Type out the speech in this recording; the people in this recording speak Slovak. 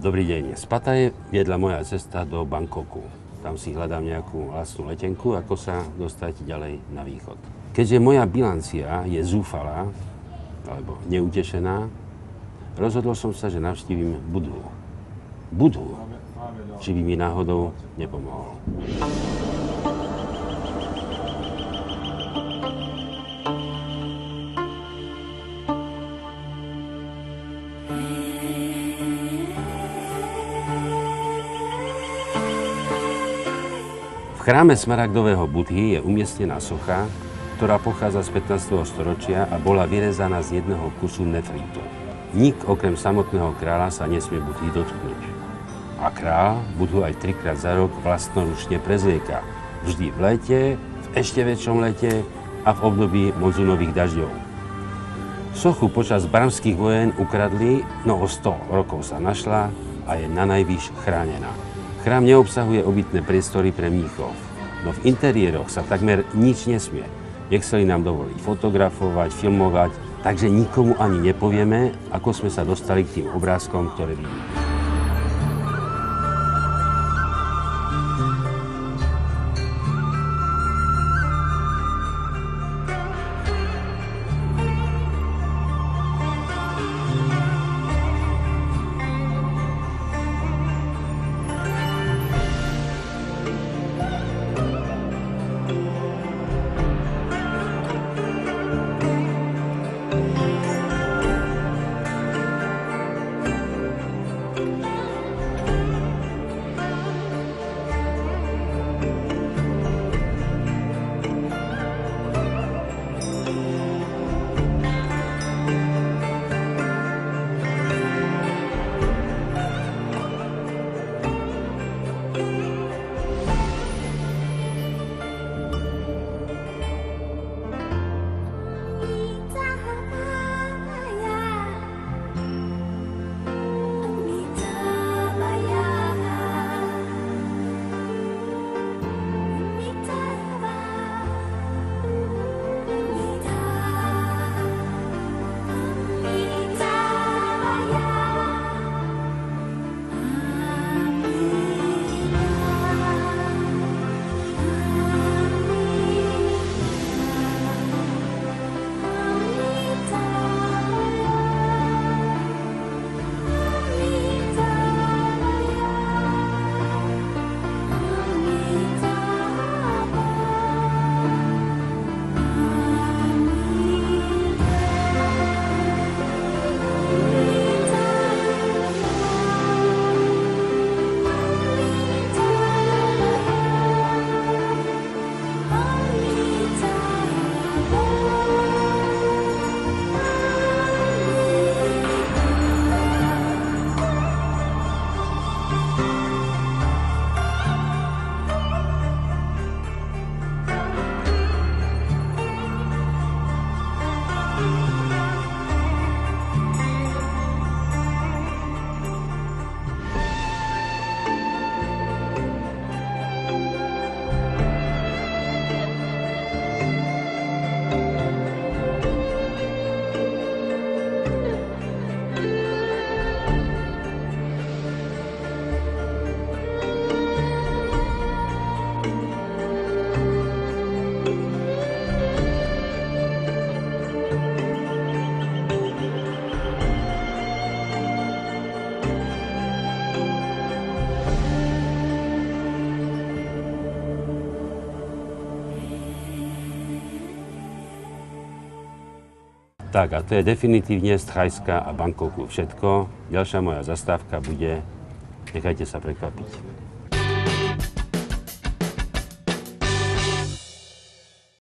Dobrý deň. Z Pattaje viedla moja cesta do Bangkoku. Tam si hľadám nejakú vlastnú letenku, ako sa dostať ďalej na východ. Keďže moja bilancia je zúfalá, alebo neutešená, rozhodol som sa, že navštívim Budhu. Budhu, či by mi náhodou nepomohol. V chráme Smaragdového Budhy je umiestnená socha, ktorá pochádza z 15. storočia a bola vyrezaná z jedného kusu nefritu. Nik okrem samotného kráľa sa nesmie Budhy dotknúť. A kráľ Budhu aj 3-krát za rok vlastnoručne prezlieka. Vždy v lete, v ešte väčšom lete a v období monzunových dažďov. Sochu počas barmských vojen ukradli, no o 100 rokov sa našla a je nanajvýš chránená. Chrám neobsahuje obytné priestory pre mníchov, no v interiéroch sa takmer nič nesmie. Nechceli nám dovoliť fotografovať, filmovať, takže nikomu ani nepovieme, ako sme sa dostali k tým obrázkom, ktoré vidíme. Tak a to je definitívne z Thajska a Bangkoku všetko. Ďalšia moja zastávka bude, nechajte sa prekvapiť.